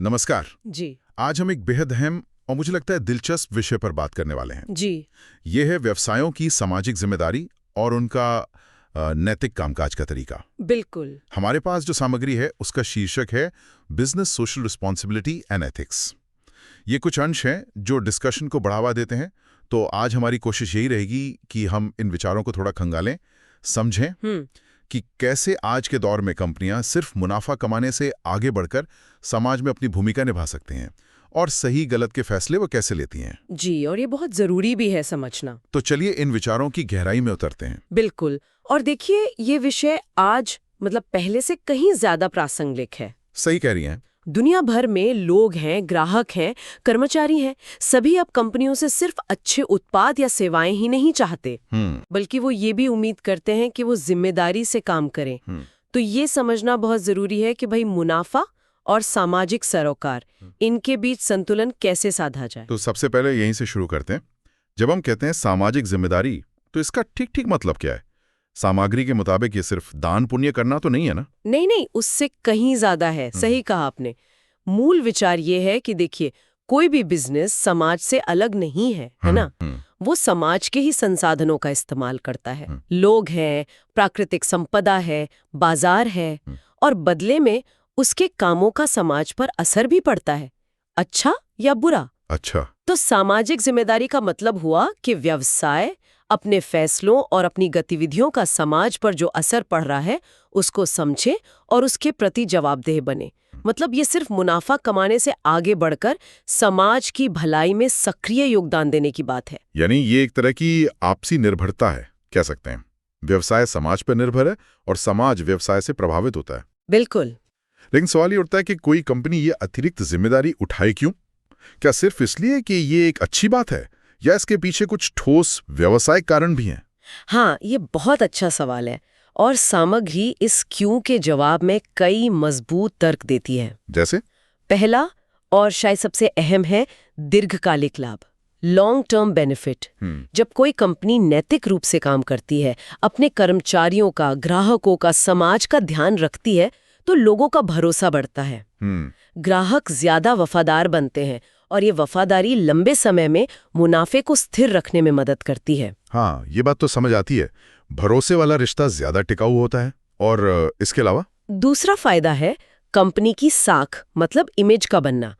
नमस्कार। जी। आज हम एक बेहद अहम और मुझे लगता है दिलचस्प विषय पर बात करने वाले हैं। जी। ये है व्यवसायों की सामाजिक जिम्मेदारी और उनका नैतिक कामकाज का तरीका। बिल्कुल। हमारे पास जो सामग्री है उसका शीर्षक है business social responsibility and ethics. ये कुछ अंश हैं जो डिस्कशन को बढ़ावा देते हैं, तो आज हमारी कोशिश यही रहेगी कि हम इन विचारों को थोड़ा खंगालें, समझें कि कैसे आज के दौर में कंपनियां सिर्फ मुनाफा कमाने से आगे बढ़कर समाज में अपनी भूमिका निभा सकती हैं और सही गलत के फैसले वो कैसे लेती हैं। जी, और ये बहुत जरूरी भी है समझना। तो चलिए इन विचारों की गहराई में उतरते हैं। बिल्कुल। और देखिए, ये विषय आज पहले से कहीं ज्यादा प्रासंगिक है। सही कह रही हैं। दुनिया भर में लोग हैं, ग्राहक हैं, कर्मचारी हैं, सभी अब कंपनियों से सिर्फ अच्छे उत्पाद या सेवाएं ही नहीं चाहते, बल्कि वो ये भी उम्मीद करते हैं कि वो जिम्मेदारी से काम करें। तो ये समझना बहुत जरूरी है कि भाई मुनाफा और सामाजिक सरोकार, इनके बीच संतुलन कैसे साधा जाए। तो सबसे पहले यहीं से शुरू करते हैं। जब हम कहते हैं सामाजिक जिम्मेदारी, तो इसका ठीक मतलब क्या है? सामग्री के मुताबिक ये सिर्फ दान पुण्य करना तो नहीं है ना? नहीं, उससे कहीं ज्यादा है। सही कहा आपने। मूल विचार ये है कि देखिए, कोई भी बिजनेस समाज से अलग नहीं है ना? वो समाज के ही संसाधनों का इस्तेमाल करता है। लोग हैं, प्राकृतिक संपदा है, बाजार है, और बदले में उसके कामों का समाज पर असर भी पड़ता है, अच्छा या बुरा। अच्छा। तो सामाजिक जिम्मेदारी का मतलब हुआ कि व्यवसाय अपने फैसलों और अपनी गतिविधियों का समाज पर जो असर पड़ रहा है उसको समझे और उसके प्रति जवाबदेह बने। मतलब ये सिर्फ मुनाफा कमाने से आगे बढ़कर समाज की भलाई में सक्रिय योगदान देने की बात है। यानी ये एक तरह की आपसी निर्भरता है, कह सकते हैं। व्यवसाय समाज पर निर्भर है और समाज व्यवसाय से प्रभावित होता है। बिल्कुल। लेकिन सवाल ये उठता है कि कोई कंपनी ये अतिरिक्त जिम्मेदारी उठाए क्यों? क्या सिर्फ इसलिए कि ये एक अच्छी बात है, या इसके पीछे कुछ ठोस व्यवसायिक कारण भी हैं? हाँ, ये बहुत अच्छा सवाल है, और सामग्री इस क्यों के जवाब में कई मजबूत तर्क देती है। जैसे? पहला और शायद सबसे अहम है दीर्घकालिक लाभ, लॉन्ग टर्म बेनिफिट। जब कोई कंपनी नैतिक रूप से काम करती है, अपने कर्मचारियों का, ग्राहकों का, समाज का ध्यान रखती है, तो लोगों का भरोसा बढ़ता है। ग्राहक ज्यादा वफादार बनते हैं और ये वफादारी लंबे समय में मुनाफे को स्थिर रखने में मदद करती है। हाँ, ये बात तो समझ आती है। भरोसे वाला रिश्ता ज्यादा टिकाऊ होता है। और इसके अलावा दूसरा फायदा है कंपनी की साख, मतलब इमेज का बनना।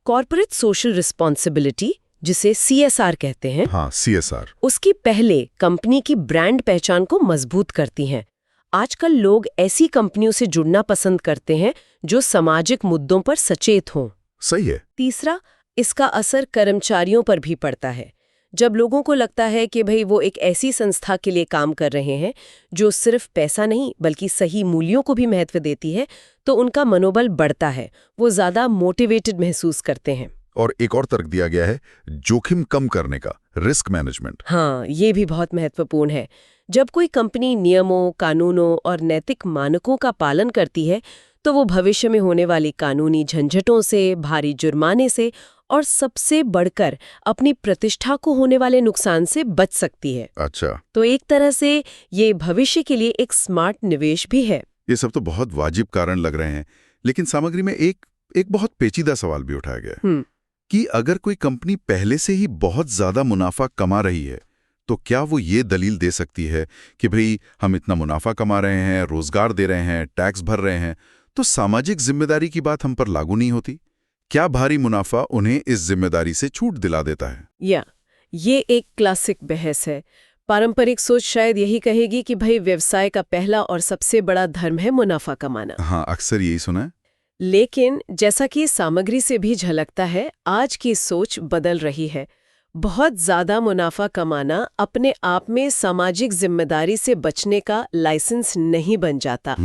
कॉर्पोरेट सोशल रिस्पॉन्सिबिलिटी, जिसे CSR कहते हैं, हाँ, CSR, उसकी पहले कंपनी की ब्रांड पहचान को मजबूत करती हैं। आजकल लोग ऐसी कंपनियों से जुड़ना पसंद करते हैं जो सामाजिक मुद्दों पर सचेत हों। सही है। तीसरा, इसका असर कर्मचारियों पर भी पड़ता है। जब लोगों को लगता है कि भाई वो एक ऐसी संस्था के लिए काम कर रहे हैं जो सिर्फ पैसा नहीं बल्कि सही मूल्यों को भी महत्व देती है, तो उनका मनोबल बढ़ता है, वो ज्यादा मोटिवेटेड महसूस करते हैं। और एक और तर्क दिया गया है जोखिम कम करने का, रिस्क मैनेजमेंट। हाँ, ये भी बहुत महत्वपूर्ण है। जब कोई कंपनी नियमों, कानूनों और नैतिक मानकों का पालन करती है, तो वो भविष्य में होने वाली कानूनी झंझटों से, भारी जुर्माने से और सबसे बढ़कर अपनी प्रतिष्ठा को होने वाले नुकसान से बच सकती है। अच्छा। तो एक तरह से ये भविष्य के लिए एक स्मार्ट निवेश भी है। ये सब तो बहुत वाजिब कारण लग रहे हैं, लेकिन सामग्री में एक बहुत पेचीदा सवाल भी उठाया गया है कि अगर कोई कंपनी पहले से ही बहुत ज्यादा मुनाफा कमा रही है, तो क्या वो ये दलील दे सकती है कि भाई हम इतना मुनाफा कमा रहे हैं, रोजगार दे रहे हैं, टैक्स भर रहे हैं, तो सामाजिक जिम्मेदारी की बात हम पर लागू नहीं होती? क्या भारी मुनाफा उन्हें इस जिम्मेदारी से छूट दिला देता है? ये एक क्लासिक बहस है। पारंपरिक सोच शायद यही कहेगी कि भाई व्यवसाय का पहला और सबसे बड़ा धर्म है मुनाफा कमाना। हाँ, अक्सर यही सुना है। लेकिन जैसा कि सामग्री से भी झलकता है, आज की सोच बदल रही है। बहुत ज्यादा मुनाफा कमाना अपने आप में सामाजिक जिम्मेदारी से बचने का लाइसेंस नहीं बन जाता,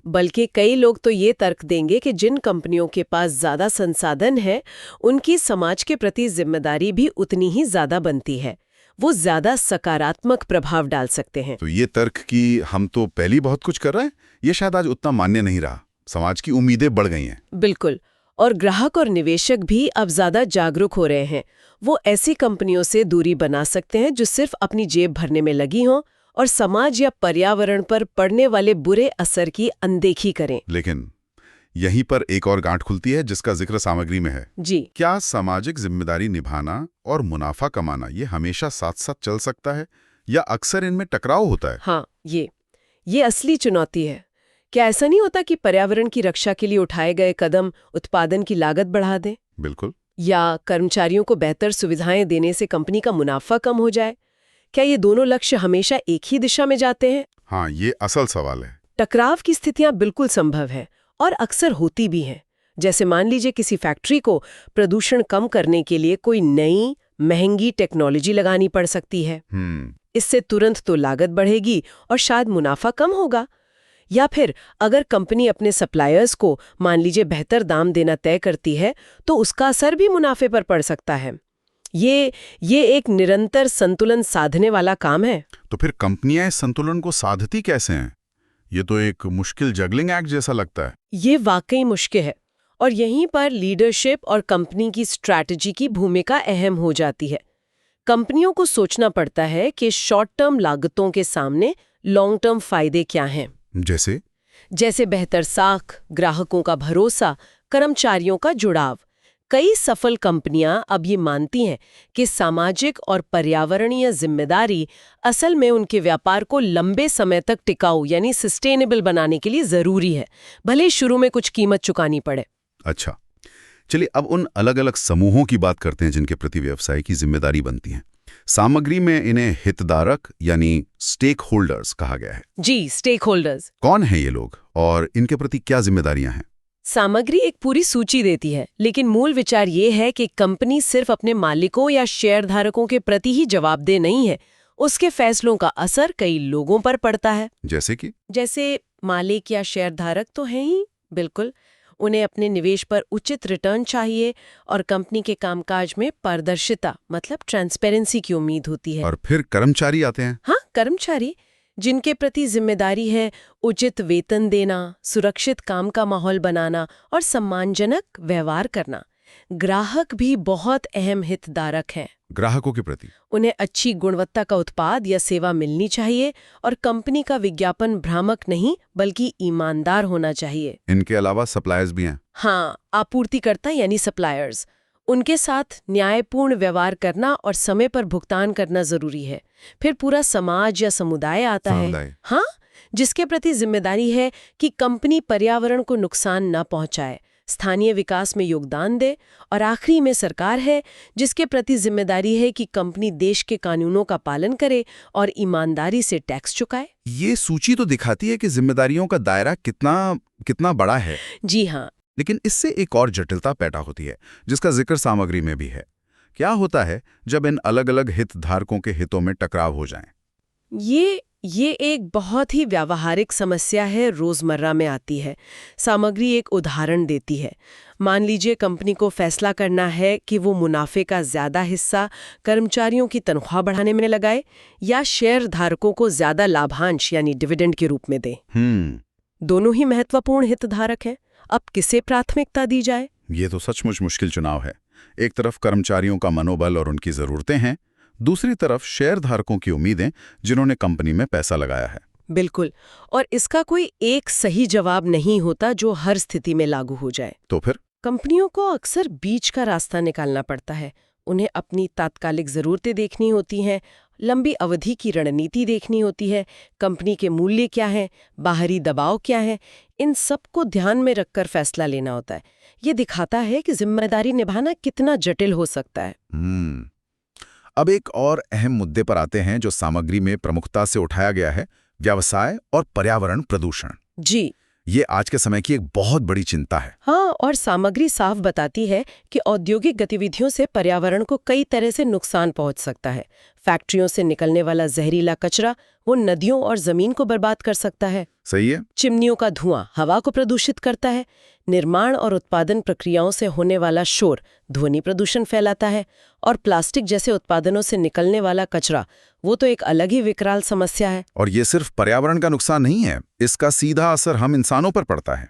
बल्कि कई लोग तो ये तर्क देंगे कि जिन कंपनियों के पास ज्यादा संसाधन है, उनकी समाज के प्रति जिम्मेदारी भी उतनी ही ज्यादा बनती है। वो ज्यादा सकारात्मक प्रभाव डाल सकते हैं। तो ये तर्क कि हम तो पहले ही बहुत कुछ कर रहे हैं, ये शायद आज उतना मान्य नहीं रहा। समाज की उम्मीदें बढ़ गई हैं। बिल्कुल। और ग्राहक और निवेशक भी अब ज्यादा जागरूक हो रहे हैं। वो ऐसी कंपनियों से दूरी बना सकते हैं जो सिर्फ अपनी जेब भरने में लगी हों और समाज या पर्यावरण पर पड़ने वाले बुरे असर की अनदेखी करें। लेकिन यहीं पर एक और गांठ खुलती है जिसका जिक्र सामग्री में है। जी। क्या सामाजिक जिम्मेदारी निभाना और मुनाफा कमाना ये हमेशा साथ साथ चल सकता है या अक्सर इनमें टकराव होता है? हाँ, ये असली चुनौती है। क्या ऐसा नहीं होता कि पर्यावरण की रक्षा के लिए उठाए गए कदम उत्पादन की लागत बढ़ा दें? बिल्कुल। या कर्मचारियों को बेहतर सुविधाएं देने से कंपनी का मुनाफा कम हो जाए? क्या ये दोनों लक्ष्य हमेशा एक ही दिशा में जाते हैं? हाँ, ये असल सवाल है। टकराव की स्थितियां बिल्कुल संभव है और अक्सर होती भी हैं। जैसे मान लीजिए किसी फैक्ट्री को प्रदूषण कम करने के लिए कोई नई महंगी टेक्नोलॉजी लगानी पड़ सकती है। इससे तुरंत तो लागत बढ़ेगी और शायद मुनाफा कम होगा। या फिर अगर कंपनी अपने सप्लायर्स को मान लीजिए बेहतर दाम देना तय करती है तो उसका असर भी मुनाफे पर पड़ सकता है। ये एक निरंतर संतुलन साधने वाला काम है। तो फिर कंपनियां इस संतुलन को साधती कैसे हैं? ये तो एक मुश्किल जगलिंग एक्ट जैसा लगता है। ये वाकई मुश्किल है और यहीं पर लीडरशिप और कंपनी की स्ट्रैटेजी की भूमिका अहम हो जाती है। कंपनियों को सोचना पड़ता है कि शॉर्ट टर्म लागतों के सामने लॉन्ग टर्म फायदे क्या हैं। जैसे बेहतर साख, ग्राहकों का भरोसा, कर्मचारियों का जुड़ाव। कई सफल कंपनियां अब ये मानती हैं कि सामाजिक और पर्यावरणीय जिम्मेदारी असल में उनके व्यापार को लंबे समय तक टिकाऊ यानी सस्टेनेबल बनाने के लिए जरूरी है, भले ही शुरू में कुछ कीमत चुकानी पड़े। अच्छा, चलिए अब उन अलग अलग समूहों की बात करते हैं जिनके प्रति व्यवसाय की जिम्मेदारी बनती है। सामग्री में इन्हें हितधारक यानी स्टेक होल्डर्स कहा गया है। जी, स्टेक होल्डर्स। कौन है ये लोग और इनके प्रति क्या जिम्मेदारियां हैं? सामग्री एक पूरी सूची देती है, लेकिन मूल विचार ये है कि कंपनी सिर्फ अपने मालिकों या शेयरधारकों के प्रति ही जवाबदेह नहीं है, उसके फैसलों का असर कई लोगों पर पड़ता है। जैसे मालिक या शेयरधारक तो हैं ही, बिल्कुल, उन्हें अपने निवेश पर उचित रिटर्न चाहिए और कंपनी के कामकाज में पारदर्शिता मतलब ट्रांसपेरेंसी की उम्मीद होती है। और फिर कर्मचारी आते हैं। हाँ, कर्मचारी जिनके प्रति जिम्मेदारी है उचित वेतन देना, सुरक्षित काम का माहौल बनाना और सम्मानजनक व्यवहार करना। ग्राहक भी बहुत अहम हितधारक हैं। ग्राहकों के प्रति उन्हें अच्छी गुणवत्ता का उत्पाद या सेवा मिलनी चाहिए और कंपनी का विज्ञापन भ्रामक नहीं बल्कि ईमानदार होना चाहिए। इनके अलावा सप्लायर्स भी हैं। हाँ, आपूर्तिकर्ता यानी सप्लायर्स। उनके साथ न्यायपूर्ण व्यवहार करना और समय पर भुगतान करना जरूरी है। फिर पूरा समाज या समुदाय आता है, हाँ, जिसके प्रति जिम्मेदारी है कि कंपनी पर्यावरण को नुकसान न पहुंचाए, स्थानीय विकास में योगदान दे। और आखिरी में सरकार है, जिसके प्रति जिम्मेदारी है कि कंपनी देश के कानूनों का पालन करे और ईमानदारी से टैक्स चुकाए। ये सूची तो दिखाती है कि जिम्मेदारियों का दायरा कितना बड़ा है। जी हाँ, लेकिन इससे एक और जटिलता पैदा होती है जिसका जिक्र सामग्री में भी है। क्या होता है जब इन अलग अलग हितधारकों के हितों में टकराव हो जाएं? ये एक बहुत ही व्यावहारिक समस्या है, रोजमर्रा में आती है। सामग्री एक उदाहरण देती है। मान लीजिए कंपनी को फैसला करना है कि वो मुनाफे का ज्यादा हिस्सा कर्मचारियों की तनख्वाह बढ़ाने में लगाए या शेयर धारकों को ज्यादा लाभांश यानी डिविडेंड के रूप में दे। दोनों ही महत्वपूर्ण हितधारक हैं। अब किसे प्राथमिकता दी जाए? ये तो सचमुच मुश्किल चुनाव है। एक तरफ कर्मचारियों का मनोबल और उनकी जरूरतें हैं, दूसरी तरफ शेयरधारकों की उम्मीदें जिन्होंने कंपनी में पैसा लगाया है। बिल्कुल, और इसका कोई एक सही जवाब नहीं होता जो हर स्थिति में लागू हो जाए। तो फिर कंपनियों को अक्सर बीच का रास्ता निकालना पड़ता है। उन्हें अपनी तात्कालिक जरूरतें देखनी होती हैं, लंबी अवधि की रणनीति देखनी होती है, कंपनी के मूल्य क्या हैं, बाहरी दबाव क्या है, इन सब को ध्यान में रखकर फैसला लेना होता है। ये दिखाता है कि जिम्मेदारी निभाना कितना जटिल हो सकता है। अब एक और अहम मुद्दे पर आते हैं जो सामग्री में प्रमुखता से उठाया गया है, व्यवसाय और पर्यावरण प्रदूषण। जी, ये आज के समय की एक बहुत बड़ी चिंता है। हाँ, और सामग्री साफ बताती है कि औद्योगिक गतिविधियों से पर्यावरण को कई तरह से नुकसान पहुंच सकता है। फैक्ट्रियों से निकलने वाला जहरीला कचरा वो नदियों और जमीन को बर्बाद कर सकता है। सही है। चिमनियों का धुआं हवा को प्रदूषित करता है। निर्माण और उत्पादन प्रक्रियाओं से होने वाला शोर ध्वनि प्रदूषण फैलाता है। और प्लास्टिक जैसे उत्पादनों से निकलने वाला कचरा वो तो एक अलग ही विकराल समस्या है। और ये सिर्फ पर्यावरण का नुकसान नहीं है, इसका सीधा असर हम इंसानों पर पड़ता है।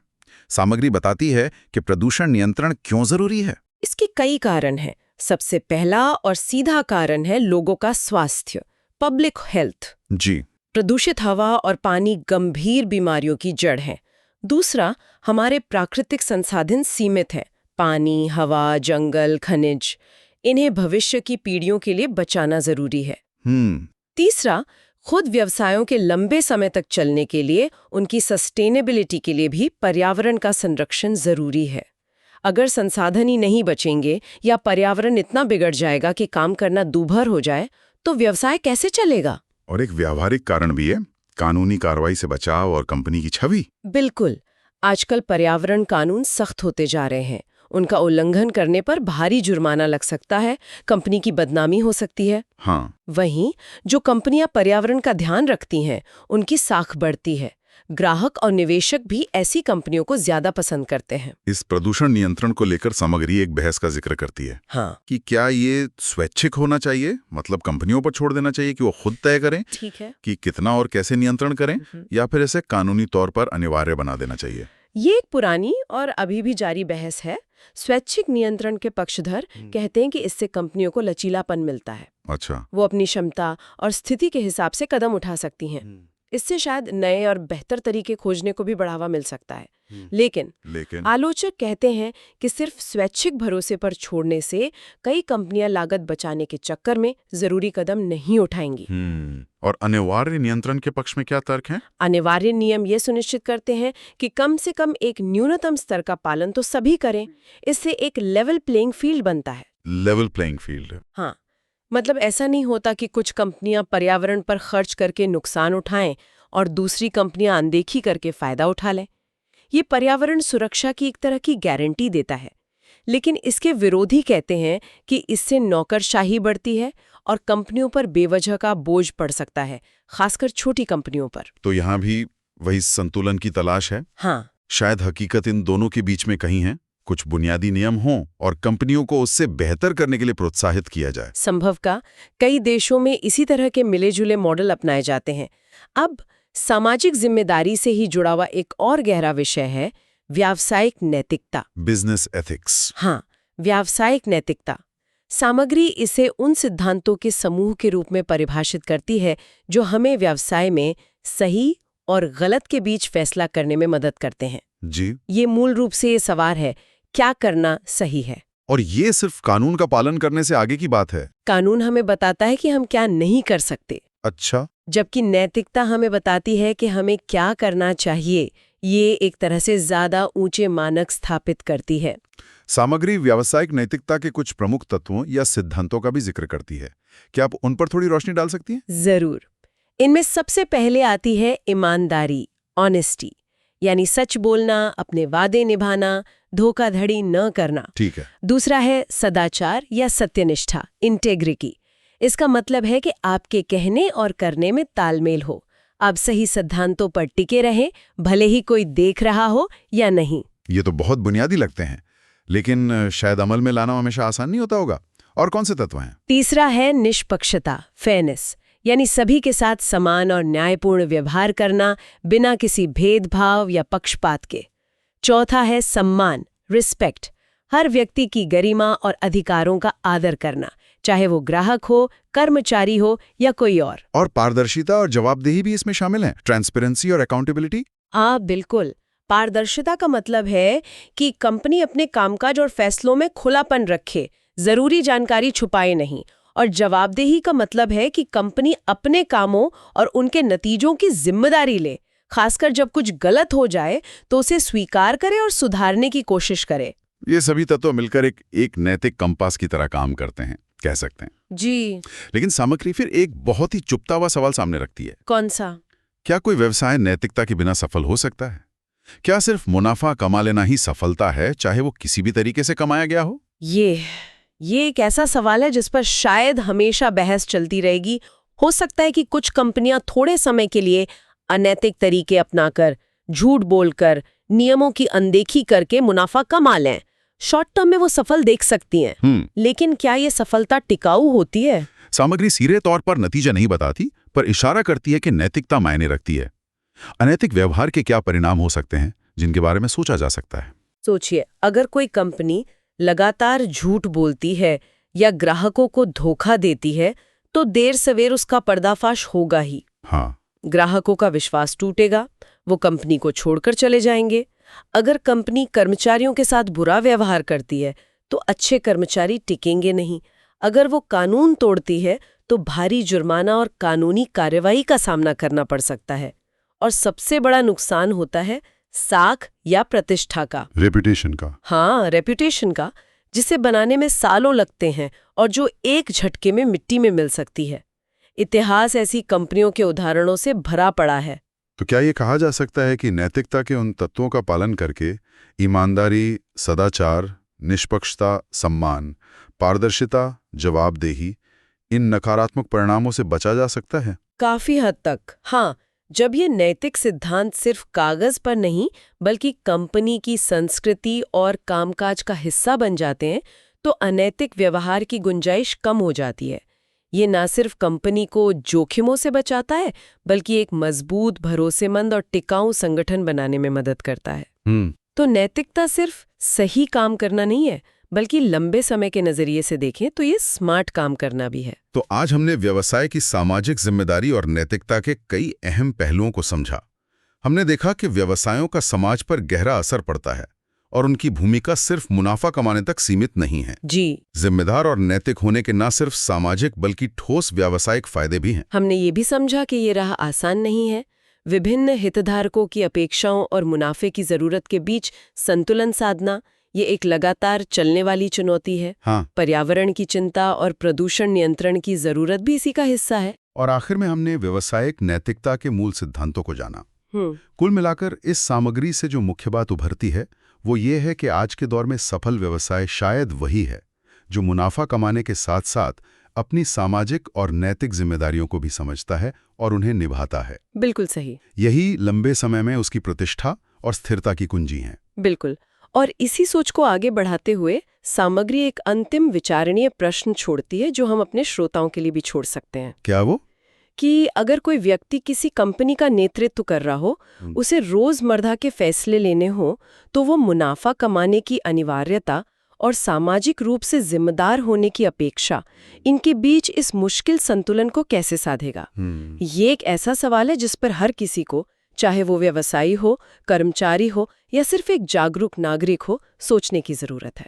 सामग्री बताती है कि प्रदूषण नियंत्रण क्यों जरूरी है। इसके कई कारण हैं। सबसे पहला और सीधा कारण है लोगों का स्वास्थ्य, पब्लिक हेल्थ। जी, प्रदूषित हवा और पानी गंभीर बीमारियों की जड़ है। दूसरा, हमारे प्राकृतिक संसाधन सीमित हैं। पानी, हवा, जंगल, खनिज, इन्हें भविष्य की पीढ़ियों के लिए बचाना जरूरी है। तीसरा, खुद व्यवसायों के लंबे समय तक चलने के लिए, उनकी सस्टेनेबिलिटी के लिए भी पर्यावरण का संरक्षण जरूरी है। अगर संसाधन ही नहीं बचेंगे या पर्यावरण इतना बिगड़ जाएगा कि काम करना दूभर हो जाए, तो व्यवसाय कैसे चलेगा? और एक व्यावहारिक कारण भी है, कानूनी कार्रवाई से बचाव और कंपनी की छवि। बिल्कुल। आजकल पर्यावरण कानून सख्त होते जा रहे हैं। उनका उल्लंघन करने पर भारी जुर्माना लग सकता है, कंपनी की बदनामी हो सकती है। हाँ। वहीं जो कंपनियां पर्यावरण का ध्यान रखती हैं, उनकी साख बढ़ती है। ग्राहक और निवेशक भी ऐसी कंपनियों को ज्यादा पसंद करते हैं। इस प्रदूषण नियंत्रण को लेकर सामग्री एक बहस का जिक्र करती है। हाँ। कि क्या ये स्वैच्छिक होना चाहिए, मतलब कंपनियों पर छोड़ देना चाहिए कि वो खुद तय करें ठीक है कि कितना और कैसे नियंत्रण करें, या फिर इसे कानूनी तौर पर अनिवार्य बना देना चाहिए? ये एक पुरानी और अभी भी जारी बहस है। स्वैच्छिक नियंत्रण के पक्षधर कहते हैं कि इससे कंपनियों को लचीलापन मिलता है। अच्छा। वो अपनी क्षमता और स्थिति के हिसाब से कदम उठा सकती हैं। इससे शायद नए और बेहतर तरीके खोजने को भी बढ़ावा मिल सकता है। लेकिन आलोचक कहते हैं कि सिर्फ स्वैच्छिक भरोसे पर छोड़ने से कई कंपनियां लागत बचाने के चक्कर में जरूरी कदम नहीं उठाएंगी। और अनिवार्य नियंत्रण के पक्ष में क्या तर्क है? अनिवार्य नियम ये सुनिश्चित करते हैं कि कम से कम एक न्यूनतम स्तर का पालन तो सभी करें। इससे एक लेवल प्लेइंग फील्ड बनता है। Level playing field. हाँ, मतलब ऐसा नहीं होता कि कुछ कंपनियां पर्यावरण पर खर्च करके नुकसान उठाएं और दूसरी कंपनियां अनदेखी करके फायदा उठा लें। ये पर्यावरण सुरक्षा की एक तरह की गारंटी देता है। लेकिन इसके विरोधी कहते हैं कि इससे नौकरशाही बढ़ती है और कंपनियों पर बेवजह का बोझ पड़ सकता है, खासकर छोटी कंपनियों पर। तो यहाँ भी वही संतुलन की तलाश है। हाँ। शायद हकीकत इन दोनों के बीच में कहीं है। कुछ बुनियादी नियम हों और कंपनियों को उससे बेहतर करने के लिए प्रोत्साहित किया जाए। संभव का कई देशों में इसी तरह के मिले-जुले मॉडल अपनाए जाते हैं। अब सामाजिक जिम्मेदारी से ही जुड़ा हुआ एक और गहरा विषय है व्यावसायिक नैतिकता। Business ethics. हाँ, व्यावसायिक नैतिकता। सामग्री इसे उन सिद्धांतों के समूह के रूप में परिभाषित करती है जो हमें व्यवसाय में सही और गलत के बीच फैसला करने में मदद करते हैं। जी। ये मूल रूप से ये सवाल है, क्या करना सही है? और ये सिर्फ कानून का पालन करने से आगे की बात है। कानून हमें बताता है कि हम क्या नहीं कर सकते। अच्छा। जबकि नैतिकता हमें बताती है कि हमें क्या करना चाहिए। ये एक तरह से ज्यादा ऊंचे मानक स्थापित करती है। सामग्री व्यावसायिक नैतिकता के कुछ प्रमुख तत्वों या सिद्धांतों का भी जिक्र करती है। क्या आप उन पर थोड़ी रोशनी डाल सकती हैं? जरूर। इनमें सबसे पहले आती है ईमानदारी, ऑनेस्टी, यानी सच बोलना, अपने वादे निभाना, धोखाधड़ी न करना। ठीक है। दूसरा है सदाचार या सत्यनिष्ठा, इंटेग्रिटी। इसका मतलब है कि आपके कहने और करने में तालमेल हो। आप सही सिद्धांतों पर टिके रहें, भले ही कोई देख रहा हो या नहीं। ये तो बहुत बुनियादी लगते हैं, लेकिन शायद अमल में लाना हमेशा आसान नहीं होता होगा। और कौन से तत्व हैं? तीसरा है निष्पक्षता, फेयरनेस, यानी सभी के साथ समान और न्यायपूर्ण व्यवहार करना बिना किसी भेदभाव या पक्षपात के। चौथा है सम्मान, रिस्पेक्ट, हर व्यक्ति की गरिमा और अधिकारों का आदर करना, चाहे वो ग्राहक हो, कर्मचारी हो या कोई और। और पारदर्शिता और जवाबदेही भी इसमें शामिल है, ट्रांसपेरेंसी और अकाउंटेबिलिटी। बिल्कुल। पारदर्शिता का मतलब है कि कंपनी अपने कामकाज और फैसलों में खुलापन रखे, जरूरी जानकारी छुपाए नहीं। और जवाबदेही का मतलब है कि कंपनी अपने कामों और उनके नतीजों की जिम्मेदारी ले, खासकर जब कुछ गलत हो जाए तो उसे स्वीकार करे और सुधारने की कोशिश करे। ये सभी तत्व मिलकर एक नैतिक कंपास की तरह काम करते हैं, कह सकते हैं। जी। लेकिन सामग्री फिर एक बहुत ही चुभता हुआ सवाल सामने रखती है। कौन सा? क्या कोई व्यवसाय नैतिकता के बिना सफल हो सकता है? क्या सिर्फ मुनाफा कमा लेना ही सफलता है, चाहे वो किसी भी तरीके से कमाया गया हो? ये एक ऐसा सवाल है जिस पर शायद हमेशा बहस चलती रहेगी। हो सकता है कि कुछ कंपनियां थोड़े समय के लिए अनैतिक तरीके अपनाकर, झूठ बोलकर, नियमों की अनदेखी करके मुनाफा कमा लें। शॉर्ट टर्म में वो सफल देख सकती हैं। लेकिन क्या ये सफलता टिकाऊ होती है? सामग्री सीधे तौर पर नतीजा नहीं बताती, पर इशारा करती है कि नैतिकता मायने रखती है। अनैतिक व्यवहार के क्या परिणाम हो सकते हैं जिनके बारे में सोचा जा सकता है? सोचिए, अगर कोई कंपनी लगातार झूठ बोलती है या ग्राहकों को धोखा देती है तो देर सवेर उसका पर्दाफाश होगा ही। हाँ। ग्राहकों का विश्वास टूटेगा, वो कंपनी को छोड़कर चले जाएंगे। अगर कंपनी कर्मचारियों के साथ बुरा व्यवहार करती है तो अच्छे कर्मचारी टिकेंगे नहीं। अगर वो कानून तोड़ती है तो भारी जुर्माना और कानूनी कार्रवाई का सामना करना पड़ सकता है। और सबसे बड़ा नुकसान होता है साख या प्रतिष्ठा का, रेपुटेशन का। हाँ, रेपुटेशन का, जिसे बनाने में सालों लगते हैं और जो एक झटके में मिट्टी में मिल सकती है। इतिहास ऐसी कंपनियों के उदाहरणों से भरा पड़ा है। तो क्या ये कहा जा सकता है कि नैतिकता के उन तत्वों का पालन करके ईमानदारी, सदाचार, निष्पक्षता, सम्मान, पारदर्शिता, जवाबदेही, इन नकारात्मक परिणामों से बचा जा सकता है? काफी हद तक, हाँ। जब ये नैतिक सिद्धांत सिर्फ कागज पर नहीं बल्कि कंपनी की संस्कृति और कामकाज का हिस्सा बन जाते हैं तो अनैतिक व्यवहार की गुंजाइश कम हो जाती है। ये ना सिर्फ कंपनी को जोखिमों से बचाता है बल्कि एक मजबूत, भरोसेमंद और टिकाऊ संगठन बनाने में मदद करता है। तो नैतिकता सिर्फ सही काम करना नहीं है बल्कि लंबे समय के नजरिए से देखें तो ये स्मार्ट काम करना भी है। तो आज हमने व्यवसाय की सामाजिक जिम्मेदारी और नैतिकता के कई अहम पहलुओं को समझा। हमने देखा कि व्यवसायों का समाज पर गहरा असर पड़ता है और उनकी भूमिका सिर्फ मुनाफा कमाने तक सीमित नहीं है। जी, जिम्मेदार और नैतिक होने के न सिर्फ सामाजिक बल्कि ठोस व्यावसायिक फायदे भी हैं। हमने ये भी समझा कि ये राह आसान नहीं है। विभिन्न हितधारकों की अपेक्षाओं और मुनाफे की जरूरत के बीच संतुलन साधना ये एक लगातार चलने वाली चुनौती है। हाँ। पर्यावरण की चिंता और प्रदूषण नियंत्रण की जरूरत भी इसी का हिस्सा है। और आखिर में हमने व्यावसायिक नैतिकता के मूल सिद्धांतों को जाना। कुल मिलाकर इस सामग्री से जो मुख्य बात उभरती है वो ये है कि आज के दौर में सफल व्यवसाय शायद वही है जो मुनाफा कमाने के साथ साथ अपनी सामाजिक और नैतिक जिम्मेदारियों को भी समझता है और उन्हें निभाता है। बिल्कुल सही। यही लंबे समय में उसकी प्रतिष्ठा और स्थिरता की कुंजी है। बिल्कुल। और इसी सोच को आगे बढ़ाते हुए सामग्री एक अंतिम विचारणीय प्रश्न छोड़ती है जो हम अपने श्रोताओं के लिए भी छोड़ सकते हैं। क्या वो? कि अगर कोई व्यक्ति किसी कंपनी का नेतृत्व कर रहा हो, उसे रोजमर्रा के फैसले लेने हो, तो वो मुनाफा कमाने की अनिवार्यता और सामाजिक रूप से जिम्मेदार होने की अपेक्षा, इनके बीच इस मुश्किल संतुलन को कैसे साधेगा? ये एक ऐसा सवाल है जिस पर हर किसी को, चाहे वो व्यवसायी हो, कर्मचारी हो या सिर्फ एक जागरूक नागरिक हो, सोचने की जरूरत है।